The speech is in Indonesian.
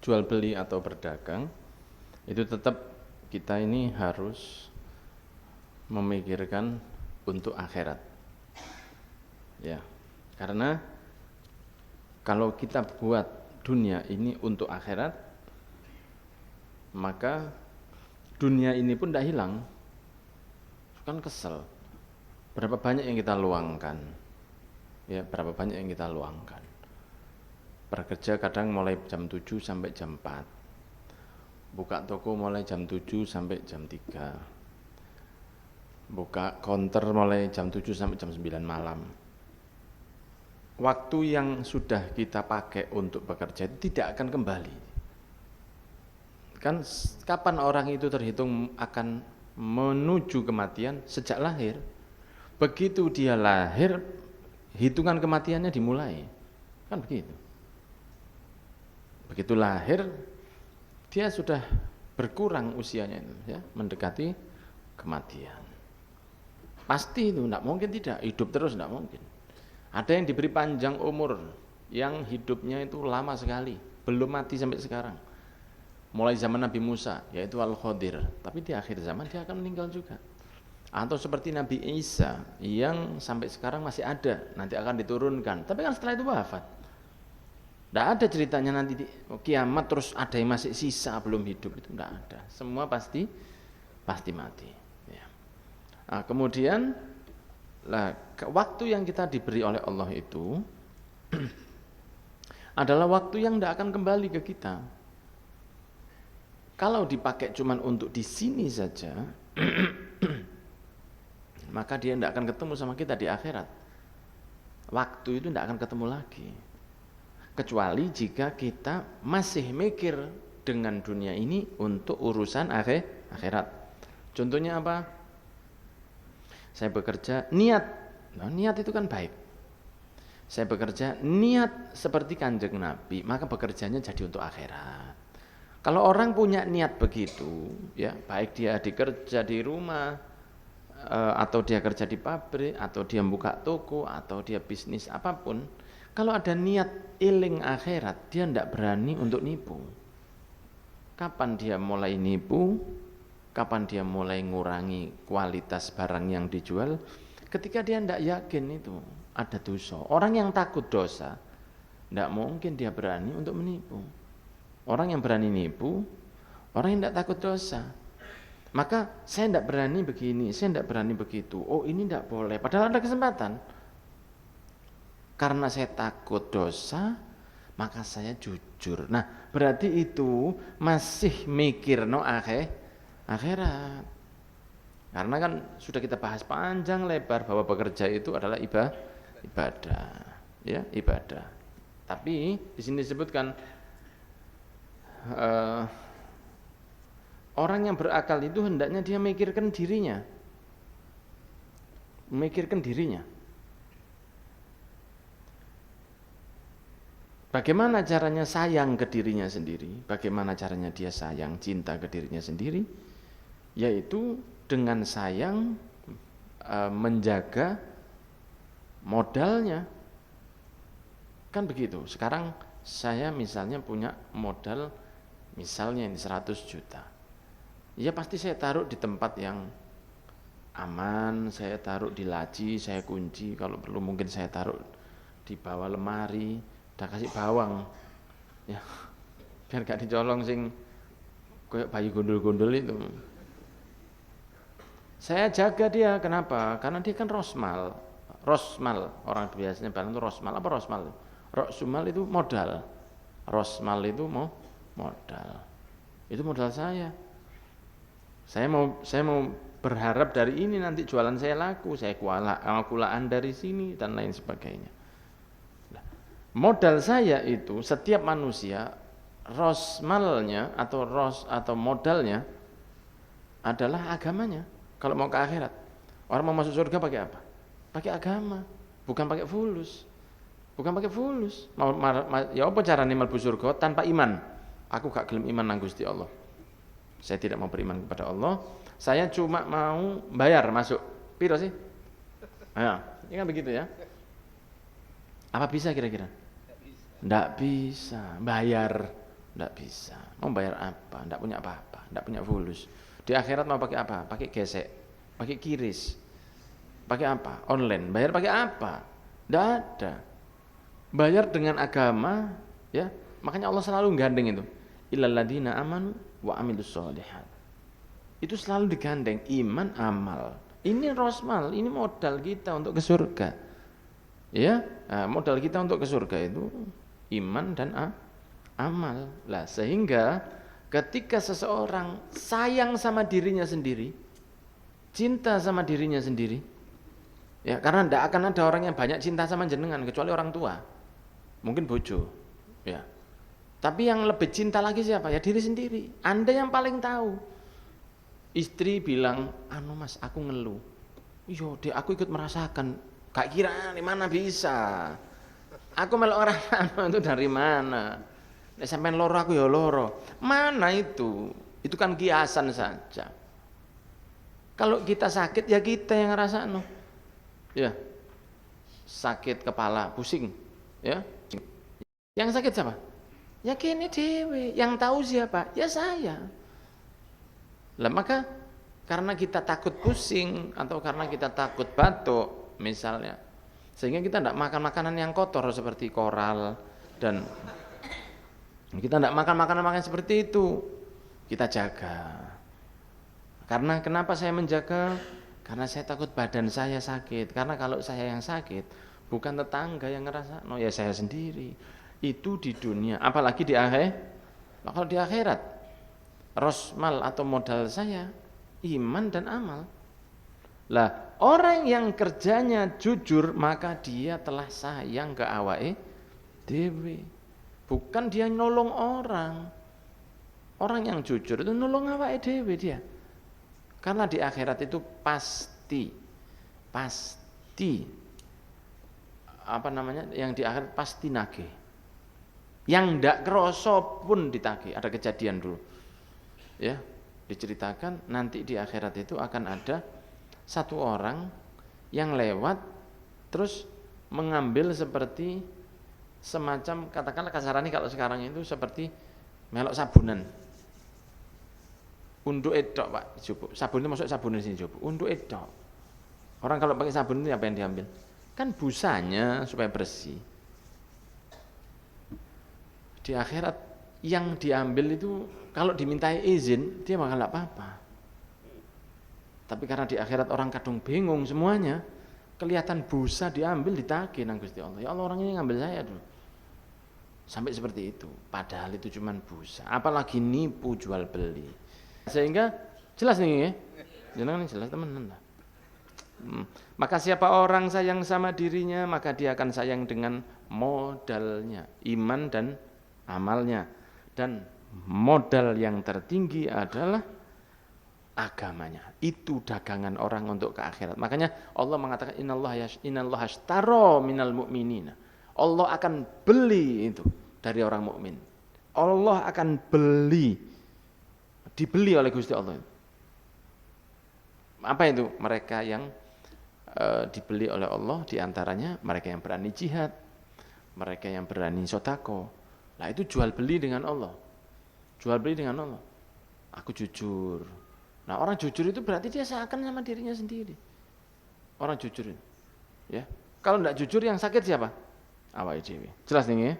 jual beli atau berdagang, itu tetap kita ini harus memikirkan untuk akhirat. Ya. Karena kalau kita buat dunia ini untuk akhirat, maka dunia ini pun tidak hilang. Kan kesel. Berapa banyak yang kita luangkan? Ya, berapa banyak yang kita luangkan? Bekerja kadang mulai jam 7 sampai jam 4. Buka toko mulai jam 7 sampai jam 3. Buka counter mulai jam 7 sampai jam 9 malam. Waktu yang sudah kita pakai untuk bekerja itu tidak akan kembali. Kan kapan orang itu terhitung akan menuju kematian? Sejak lahir. Begitu dia lahir, hitungan kematiannya dimulai. Kan begitu. Begitu lahir, dia sudah berkurang usianya, ya, mendekati kematian. Pasti itu, tidak mungkin tidak, hidup terus tidak mungkin. Ada yang diberi panjang umur, yang hidupnya itu lama sekali, belum mati sampai sekarang. Mulai zaman Nabi Musa, yaitu Al-Khadir, tapi di akhir zaman dia akan meninggal juga. Atau seperti Nabi Isa, yang sampai sekarang masih ada, nanti akan diturunkan, tapi kan setelah itu wafat. Tidak ada ceritanya nanti kiamat terus ada yang masih sisa belum hidup, itu tidak ada. Semua pasti mati. Ya. Nah, kemudian waktu yang kita diberi oleh Allah itu adalah waktu yang tidak akan kembali ke kita. Kalau dipakai cuma untuk di sini saja, maka dia tidak akan ketemu sama kita di akhirat. Waktu itu tidak akan ketemu lagi. Kecuali jika kita masih mikir dengan dunia ini untuk urusan akhirat. Contohnya apa? Saya bekerja niat. Nah, niat itu kan baik. Saya bekerja niat seperti Kanjeng Nabi, maka bekerjanya jadi untuk akhirat. Kalau orang punya niat begitu, ya, baik dia dikerja di rumah, atau dia kerja di pabrik, atau dia buka toko, atau dia bisnis apapun, kalau ada niat eling akhirat, dia tidak berani untuk nipu. Kapan dia mulai nipu? Kapan dia mulai ngurangi kualitas barang yang dijual? Ketika dia tidak yakin itu ada dosa. Orang yang takut dosa, tidak mungkin dia berani untuk menipu. Orang yang berani nipu, orang yang tidak takut dosa. Maka saya tidak berani begini, saya tidak berani begitu. Oh, ini tidak boleh, padahal ada kesempatan. Karena saya takut dosa, maka saya jujur. Nah, berarti itu masih mikir akhirat. Karena kan sudah kita bahas panjang lebar bahwa bekerja itu adalah ibadah, ya, ibadah. Tapi di sini disebutkan orang yang berakal itu hendaknya dia memikirkan dirinya. Bagaimana caranya sayang ke dirinya sendiri? Bagaimana caranya dia sayang, cinta ke dirinya sendiri? Yaitu dengan sayang menjaga modalnya. Kan begitu. Sekarang saya misalnya punya modal misalnya ini 100 juta. Ya pasti saya taruh di tempat yang aman, saya taruh di laci, saya kunci, kalau perlu mungkin saya taruh di bawah lemari, udah kasih bawang. Ya. Biar gak dicolong sing kayak bayi gondol-gondol itu. Saya jaga dia, kenapa? Karena dia kan rosmal, orang biasanya bilang itu rosmal. Apa rosmal? Rosmal itu modal, rosmal itu modal. Itu modal saya. Saya mau berharap dari ini nanti jualan saya laku, saya kulaan dari sini dan lain sebagainya. Modal saya itu setiap manusia rosmalnya atau modalnya adalah agamanya. Kalau mau ke akhirat, orang mau masuk surga pakai apa? Pakai agama, bukan pakai fulus. Ya apa caranya mlebu surga tanpa iman? Aku gak gelem iman nang Gusti Allah. Saya tidak mau beriman kepada Allah. Saya cuma mau bayar masuk. Piro sih? Nah, ini kan begitu ya. Apa bisa kira-kira? Tidak bisa bayar. Enggak bisa. Mau bayar apa? Enggak punya apa-apa, enggak punya fulus. Di akhirat mau pakai apa? Pakai gesek, pakai kiris. Pakai apa? Online. Bayar pakai apa? Enggak ada. Bayar dengan agama, ya. Makanya Allah selalu gandeng itu. Illal ladzina amanu wa amilus sholihat. Itu selalu digandeng iman, amal. Ini rosmal, ini modal kita untuk ke surga. Ya, nah, modal kita untuk ke surga itu iman dan amal. Lah sehingga ketika seseorang sayang sama dirinya sendiri, cinta sama dirinya sendiri, ya karena tidak akan ada orang yang banyak cinta sama jenengan kecuali orang tua, mungkin bojo, ya. Tapi yang lebih cinta lagi siapa? Ya diri sendiri. Anda yang paling tahu. Istri bilang, anu mas, aku ngeluh. Yo, dek aku ikut merasakan. Gak kira di mana bisa. Aku melok orang anu itu dari mana? Nek sampean loro aku ya loro. Mana itu? Itu kan kiasan saja. Kalau kita sakit ya kita yang ngerasa no. Ya. Sakit kepala, pusing, ya. Yang sakit siapa? Ya kene dewe. Yang tahu siapa? Ya saya. Lah maka karena kita takut pusing atau karena kita takut batuk misalnya, sehingga kita tidak makan makanan yang kotor seperti koral dan kita tidak makan makanan seperti itu. Kita jaga. Karena kenapa saya menjaga? Karena saya takut badan saya sakit. Karena kalau saya yang sakit, bukan tetangga yang ngerasa, no ya saya sendiri. Itu di dunia, apalagi di akhirat. Kalau di akhirat, rosmal atau modal saya iman dan amal. Lah, orang yang kerjanya jujur maka dia telah sayang ke awake dhewe. Bukan dia nolong orang. Orang yang jujur itu nolong awake dhewe dia. Karena di akhirat itu pasti apa namanya? Yang di akhirat pasti nagih. Yang ndak kroso pun ditagih. Ada kejadian dulu. Ya, diceritakan nanti di akhirat itu akan ada satu orang yang lewat terus mengambil seperti semacam katakanlah kasarannya kalau sekarang itu seperti melok sabunan. Untuk edok Pak, jupuk. Sabun itu masuk sabun di sini jupuk. Untuk edok. Orang kalau pakai sabun itu apa yang diambil? Kan busanya supaya bersih. Di akhirat yang diambil itu kalau dimintai izin dia bakal enggak apa-apa. Tapi karena di akhirat orang kadung bingung semuanya, kelihatan busa diambil ditagih nang Gusti Allah. Ya Allah orang ini ngambil saya dulu. Sampai seperti itu. Padahal itu cuma busa. Apalagi nipu jual beli. Sehingga jelas nih ya. Jangan jelas teman-teman. Maka siapa orang sayang sama dirinya, maka dia akan sayang dengan modalnya, iman dan amalnya. Dan modal yang tertinggi adalah agamanya. Itu dagangan orang untuk ke akhirat. Makanya Allah mengatakan innallaha ashtara minal mu'minina. Allah akan beli itu dari orang mukmin. Allah akan dibeli oleh Gusti Allah. Apa itu? Mereka yang dibeli oleh Allah, diantaranya mereka yang berani jihad, mereka yang berani sodako. Nah itu jual beli dengan Allah. Jual beli dengan Allah. Aku jujur. Nah orang jujur itu berarti dia seakan sama dirinya sendiri. Orang jujur itu. Ya. Kalau tidak jujur yang sakit siapa? Awake dhewe. Jelas nih ya.